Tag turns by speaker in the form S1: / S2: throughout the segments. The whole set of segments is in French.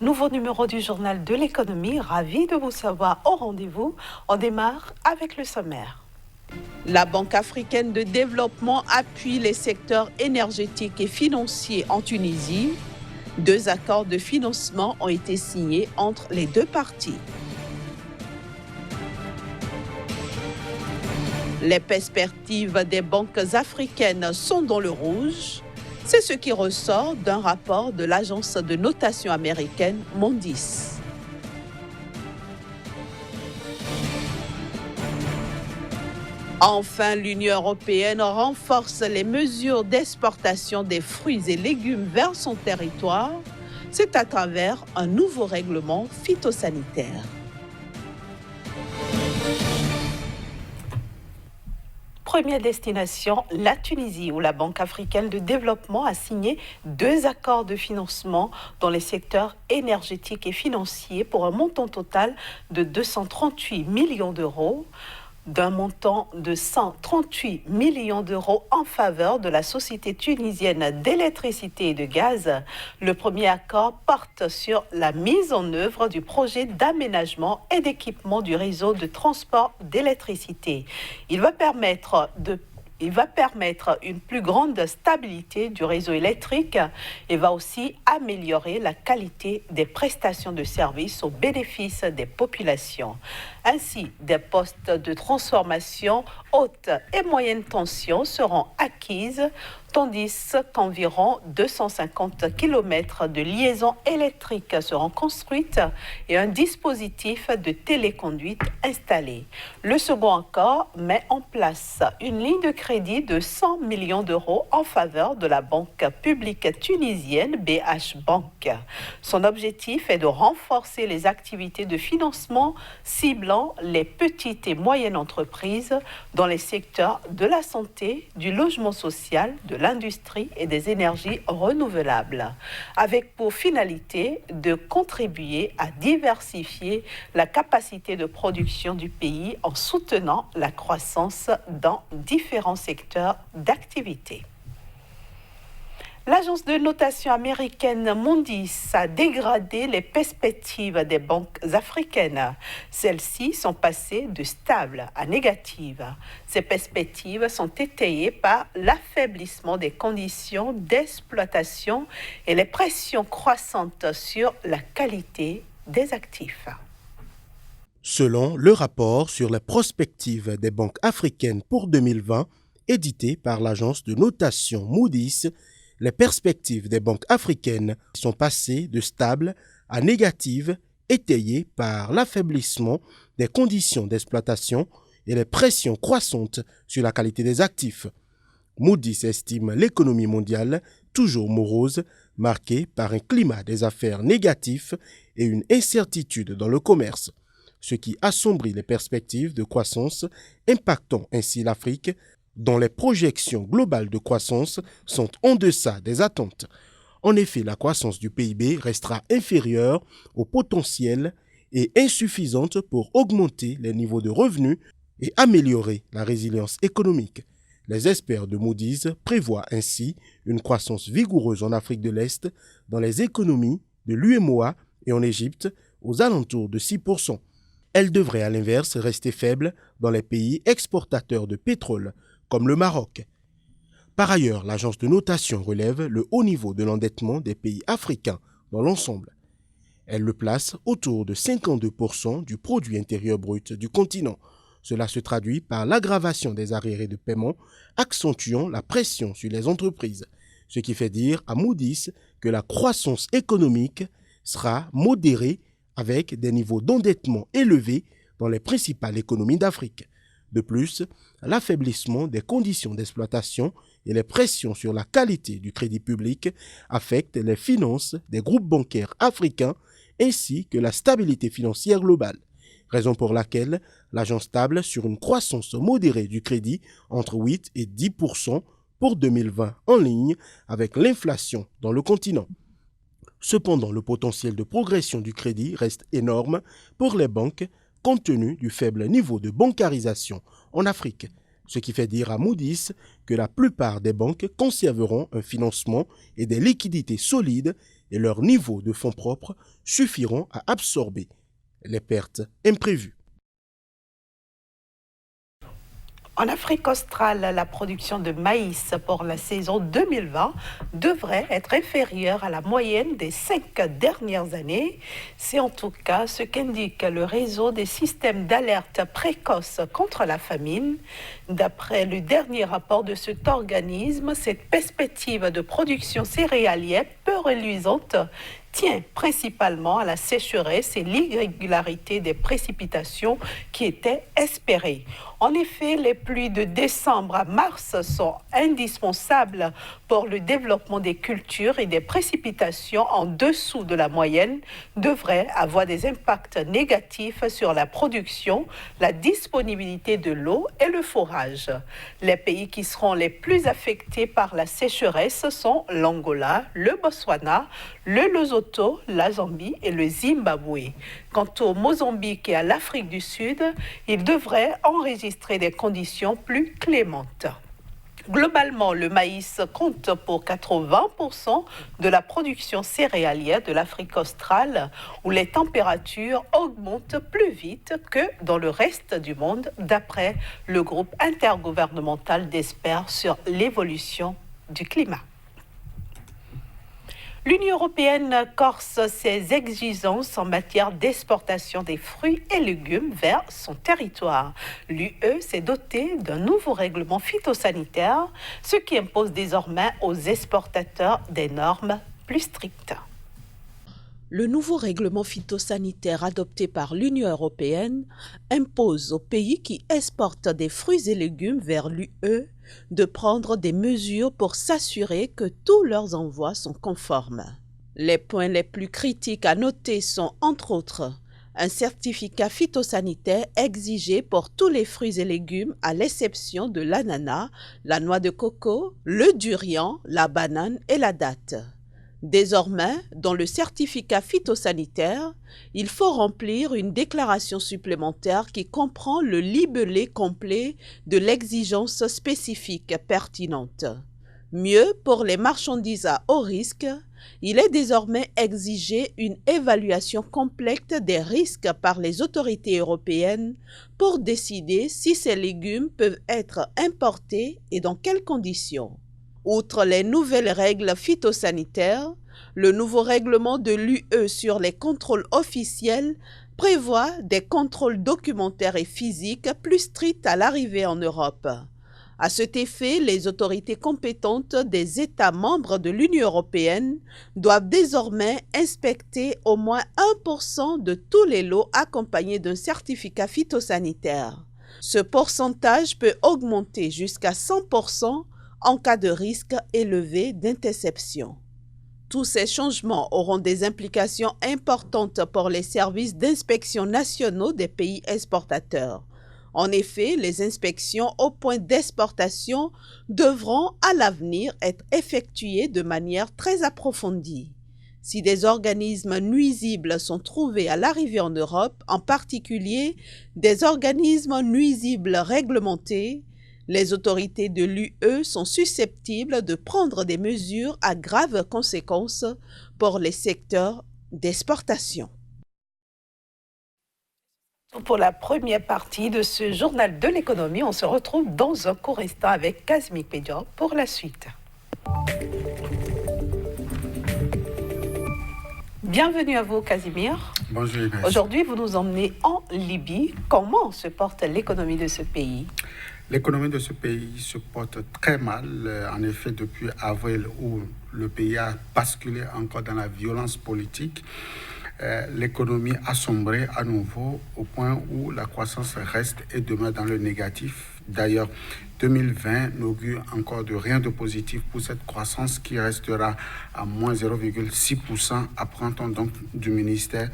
S1: Nouveau numéro du journal de l'économie, ravi de vous savoir au rendez-vous. On démarre avec le sommaire. La Banque africaine de développement appuie les secteurs énergétiques et financiers en Tunisie. 2 accords de financement ont été signés entre les deux parties. Les perspectives des banques africaines sont dans le rouge. C'est ce qui ressort d'un rapport de l'agence de notation américaine Moody's. Enfin, l'Union européenne renforce les mesures d'exportation des fruits et légumes vers son territoire. C'est à travers un nouveau règlement phytosanitaire. Première destination, la Tunisie, où la Banque africaine de développement a signé 2 accords de financement dans les secteurs énergétiques et financiers pour un montant total de 238 millions d'euros. D'un montant de 138 millions d'euros en faveur de la Société tunisienne d'électricité et de gaz. Le premier accord porte sur la mise en œuvre du projet d'aménagement et d'équipement du réseau de transport d'électricité. Il va permettre une plus grande stabilité du réseau électrique et va aussi améliorer la qualité des prestations de services au bénéfice des populations. Ainsi, des postes de transformation haute et moyenne tension seront acquises, tandis qu'environ 250 km de liaisons électriques seront construites et un dispositif de téléconduite installé. Le second accord met en place une ligne de crédit de 100 millions d'euros en faveur de la banque publique tunisienne BH Bank. Son objectif est de renforcer les activités de financement ciblant les petites et moyennes entreprises dans les secteurs de la santé, du logement social, de l'industrie et des énergies renouvelables, avec pour finalité de contribuer à diversifier la capacité de production du pays en soutenant la croissance dans différents secteurs d'activité. L'agence de notation américaine Moody's a dégradé les perspectives des banques africaines. Celles-ci sont passées de stables à négatives. Ces perspectives sont étayées par l'affaiblissement des conditions d'exploitation et les pressions croissantes sur la qualité des actifs.
S2: Selon le rapport sur les prospectives des banques africaines pour 2020, édité par l'agence de notation Moody's, les perspectives des banques africaines sont passées de stables à négatives, étayées par l'affaiblissement des conditions d'exploitation et les pressions croissantes sur la qualité des actifs. Moody's estime l'économie mondiale toujours morose, marquée par un climat des affaires négatif et une incertitude dans le commerce, ce qui assombrit les perspectives de croissance, impactant ainsi l'Afrique, dont les projections globales de croissance sont en deçà des attentes. En effet, la croissance du PIB restera inférieure au potentiel et insuffisante pour augmenter les niveaux de revenus et améliorer la résilience économique. Les experts de Moody's prévoient ainsi une croissance vigoureuse en Afrique de l'Est, dans les économies de l'UEMOA et en Égypte, aux alentours de 6%. Elle devrait à l'inverse rester faible dans les pays exportateurs de pétrole, comme le Maroc. Par ailleurs, l'agence de notation relève le haut niveau de l'endettement des pays africains dans l'ensemble. Elle le place autour de 52% du produit intérieur brut du continent. Cela se traduit par l'aggravation des arriérés de paiement, accentuant la pression sur les entreprises, ce qui fait dire à Moody's que la croissance économique sera modérée avec des niveaux d'endettement élevés dans les principales économies d'Afrique. De plus, l'affaiblissement des conditions d'exploitation et les pressions sur la qualité du crédit public affectent les finances des groupes bancaires africains ainsi que la stabilité financière globale, raison pour laquelle l'agence table sur une croissance modérée du crédit entre 8 et 10% pour 2020 en ligne avec l'inflation dans le continent. Cependant, le potentiel de progression du crédit reste énorme pour les banques compte tenu du faible niveau de bancarisation en Afrique. ce qui fait dire à Moody's que la plupart des banques conserveront un financement et des liquidités solides et leur niveau de fonds propres suffiront à absorber les pertes imprévues.
S1: En Afrique australe, la production de maïs pour la saison 2020 devrait être inférieure à la moyenne des 5 dernières années. C'est en tout cas ce qu'indique le réseau des systèmes d'alerte précoce contre la famine. D'après le dernier rapport de cet organisme, cette perspective de production céréalière peu reluisante tient principalement à la sécheresse et l'irrégularité des précipitations qui étaient espérées. En effet, les pluies de décembre à mars sont indispensables pour le développement des cultures et des précipitations en dessous de la moyenne devraient avoir des impacts négatifs sur la production, la disponibilité de l'eau et le forage. Les pays qui seront les plus affectés par la sécheresse sont l'Angola, le Botswana, le Lesotho, la Zambie et le Zimbabwe. Quant au Mozambique et à l'Afrique du Sud, ils devraient enregistrer des conditions plus clémentes. Globalement, le maïs compte pour 80% de la production céréalière de l'Afrique australe, où les températures augmentent plus vite que dans le reste du monde, d'après le groupe intergouvernemental d'experts sur l'évolution du climat. L'Union européenne corse ses exigences en matière d'exportation des fruits et légumes vers son territoire. L'UE s'est dotée d'un nouveau règlement phytosanitaire, ce qui impose désormais aux exportateurs des normes plus strictes.
S3: Le nouveau règlement phytosanitaire adopté par l'Union européenne impose aux pays qui exportent des fruits et légumes vers l'UE de prendre des mesures pour s'assurer que tous leurs envois sont conformes. Les points les plus critiques à noter sont, entre autres, un certificat phytosanitaire exigé pour tous les fruits et légumes à l'exception de l'ananas, la noix de coco, le durian, la banane et la date. Désormais, dans le certificat phytosanitaire, il faut remplir une déclaration supplémentaire qui comprend le libellé complet de l'exigence spécifique pertinente. Mieux, pour les marchandises à haut risque, il est désormais exigé une évaluation complète des risques par les autorités européennes pour décider si ces légumes peuvent être importés et dans quelles conditions. Outre les nouvelles règles phytosanitaires, le nouveau règlement de l'UE sur les contrôles officiels prévoit des contrôles documentaires et physiques plus stricts à l'arrivée en Europe. À cet effet, les autorités compétentes des États membres de l'Union européenne doivent désormais inspecter au moins 1% de tous les lots accompagnés d'un certificat phytosanitaire. Ce pourcentage peut augmenter jusqu'à 100% en cas de risque élevé d'interception. Tous ces changements auront des implications importantes pour les services d'inspection nationaux des pays exportateurs. En effet, les inspections au point d'exportation devront à l'avenir être effectuées de manière très approfondie. Si des organismes nuisibles sont trouvés à l'arrivée en Europe, en particulier des organismes nuisibles réglementés, les autorités de l'UE sont susceptibles de prendre des mesures à graves conséquences pour les secteurs d'exportation.
S1: Pour la première partie de ce journal de l'économie, on se retrouve dans un court instant avec Casimir Pédian pour la suite. Bienvenue à vous, Casimir.
S4: Bonjour, Inès.
S1: Aujourd'hui, vous nous emmenez en Libye. Comment se porte l'économie de ce pays ?
S4: L'économie de ce pays se porte très mal, en effet, depuis avril où le pays a basculé encore dans la violence politique. L'économie a sombré à nouveau au point où la croissance reste et demeure dans le négatif. D'ailleurs, 2020 n'augure encore de rien de positif pour cette croissance qui restera à moins 0,6%, apprend-on donc du ministère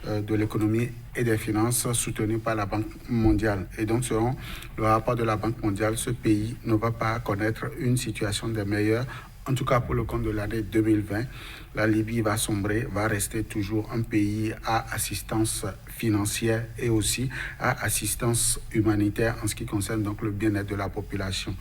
S4: de l'économie et des finances soutenu par la Banque mondiale. Et donc, selon le rapport de la Banque mondiale, ce pays ne va pas connaître une situation des meilleures En tout cas, pour le compte de l'année 2020, la Libye va sombrer, va rester toujours un pays à assistance financière et aussi à assistance humanitaire en ce qui concerne donc le bien-être de la population.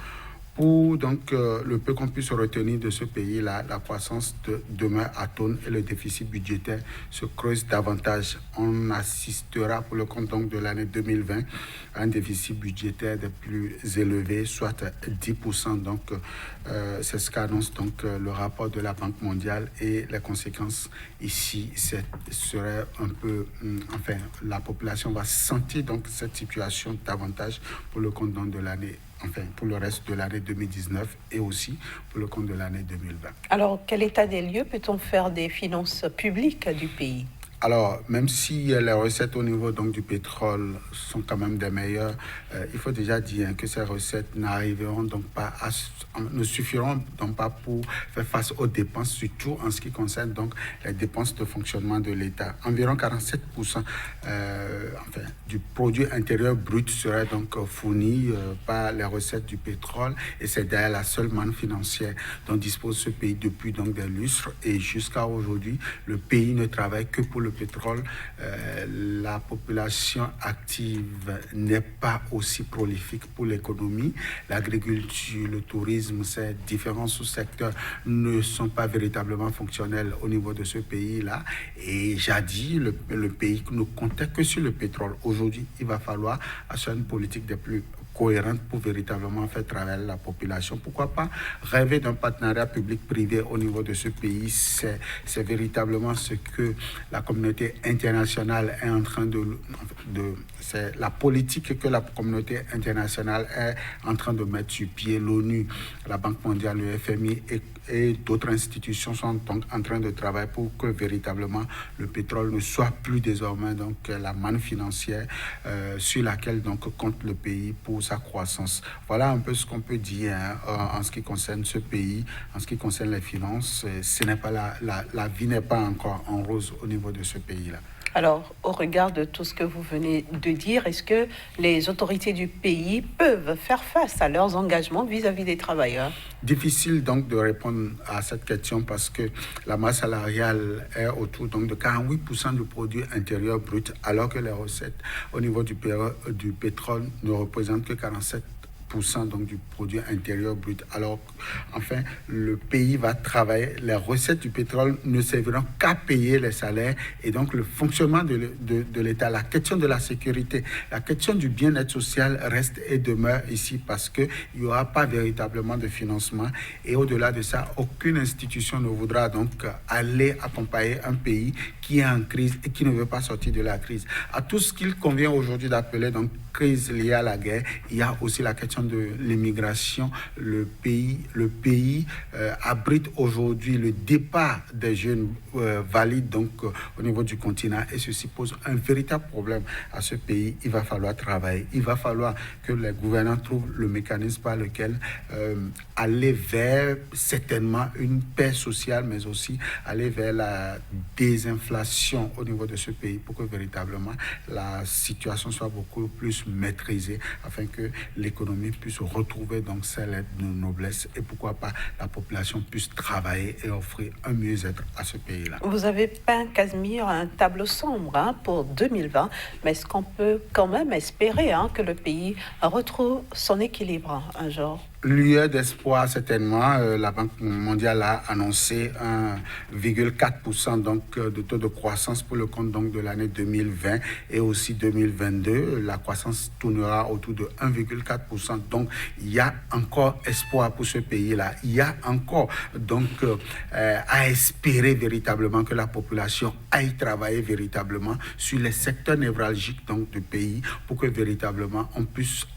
S4: Pour donc le peu qu'on puisse retenir de ce pays-là, la croissance demeure atone et le déficit budgétaire se creuse davantage. On assistera pour le compte donc de l'année 2020 à un déficit budgétaire des plus élevés, soit 10%. Donc c'est ce qu'annonce donc le rapport de la Banque mondiale et les conséquences ici serait un peu, enfin la population va sentir donc cette situation davantage pour le compte donc de l'année. Enfin, pour le reste de l'année 2019 et aussi pour le compte de l'année 2020.
S1: Alors, quel état des lieux peut-on faire des finances publiques du pays ?
S4: Alors, même si les recettes au niveau donc, du pétrole sont quand même des meilleures, il faut déjà dire que ces recettes n'arriveront donc pas ne suffiront donc pas pour faire face aux dépenses, surtout en ce qui concerne donc les dépenses de fonctionnement de l'État. Environ 47% du produit intérieur brut serait donc fourni par les recettes du pétrole et c'est d'ailleurs la seule manne financière dont dispose ce pays depuis donc des lustres et jusqu'à aujourd'hui, le pays ne travaille que pour le pétrole. La population active n'est pas aussi prolifique pour l'économie. L'agriculture, le tourisme, ces différents sous-secteurs ne sont pas véritablement fonctionnels au niveau de ce pays-là. Et jadis, le pays ne comptait que sur le pétrole. Aujourd'hui, il va falloir assurer une politique des plus cohérente pour véritablement faire travailler la population. Pourquoi pas rêver d'un partenariat public-privé au niveau de ce pays? C'est véritablement ce que la communauté internationale est en train c'est la politique que la communauté internationale est en train de mettre sur pied. L'ONU, la Banque mondiale, le FMI et d'autres institutions sont donc en train de travailler pour que véritablement le pétrole ne soit plus désormais donc la manne financière sur laquelle donc compte le pays pour sa croissance. Voilà un peu ce qu'on peut dire en ce qui concerne ce pays, en ce qui concerne les finances. Ce n'est pas la vie n'est pas encore en rose au niveau de ce pays-là.
S1: Alors, au regard de tout ce que vous venez de dire, est-ce que les autorités du pays peuvent faire face à leurs engagements vis-à-vis des travailleurs?
S4: Difficile donc de répondre à cette question parce que la masse salariale est autour donc de 48% du produit intérieur brut, alors que les recettes au niveau du pétrole ne représentent que 47% donc du produit intérieur brut. Alors, enfin, le pays va travailler. Les recettes du pétrole ne serviront qu'à payer les salaires et donc le fonctionnement de l'État. La question de la sécurité, la question du bien-être social reste et demeure ici parce qu'il n'y aura pas véritablement de financement et au-delà de ça, aucune institution ne voudra donc aller accompagner un pays qui est en crise et qui ne veut pas sortir de la crise. À tout ce qu'il convient aujourd'hui d'appeler donc crise liée à la guerre, il y a aussi la question de l'immigration. Le pays abrite aujourd'hui le départ des jeunes valides donc au niveau du continent et ceci pose un véritable problème à ce pays. Il va falloir travailler, il va falloir que les gouvernants trouvent le mécanisme par lequel aller vers certainement une paix sociale mais aussi aller vers la désinflation au niveau de ce pays pour que véritablement la situation soit beaucoup plus maîtrisée afin que l'économie puisse retrouver donc sa lettre de noblesse et pourquoi pas la population puisse travailler et offrir un mieux-être à ce pays-là.
S1: Vous avez peint, Casimir, un tableau sombre pour 2020, mais est-ce qu'on peut quand même espérer que le pays retrouve son équilibre un jour?
S4: Lueur d'espoir, certainement. La Banque mondiale a annoncé 1,4% donc, de taux de croissance pour le compte donc, de l'année 2020 et aussi 2022. La croissance tournera autour de 1,4%. Donc, il y a encore espoir pour ce pays-là. Il y a encore donc à espérer véritablement que la population aille travailler véritablement sur les secteurs névralgiques donc, du pays pour que véritablement on puisse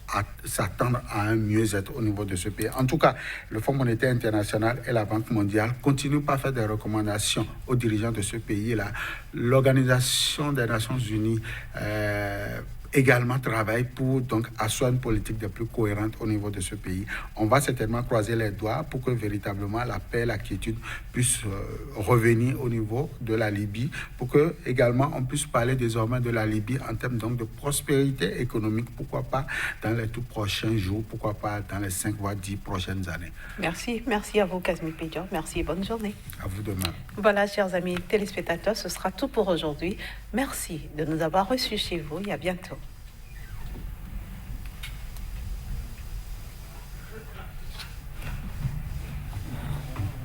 S4: s'attendre à un mieux-être au niveau de ce pays. En tout cas, le Fonds monétaire international et la Banque mondiale continuent par faire des recommandations aux dirigeants de ce pays-là. L'Organisation des Nations Unies également travaille pour donc asseoir une politique de plus cohérente au niveau de ce pays. On va certainement croiser les doigts pour que véritablement la paix, la quiétude puisse revenir au niveau de la Libye, pour que également on puisse parler désormais de la Libye en termes donc de prospérité économique, pourquoi pas dans les tout prochains jours, pourquoi pas dans les 5 voire 10 prochaines années.
S1: Merci à vous Kazmi Pidjan, merci et bonne journée.
S4: À vous de même.
S1: Voilà, chers amis téléspectateurs, ce sera tout pour aujourd'hui. Merci de nous avoir reçus chez vous et à bientôt.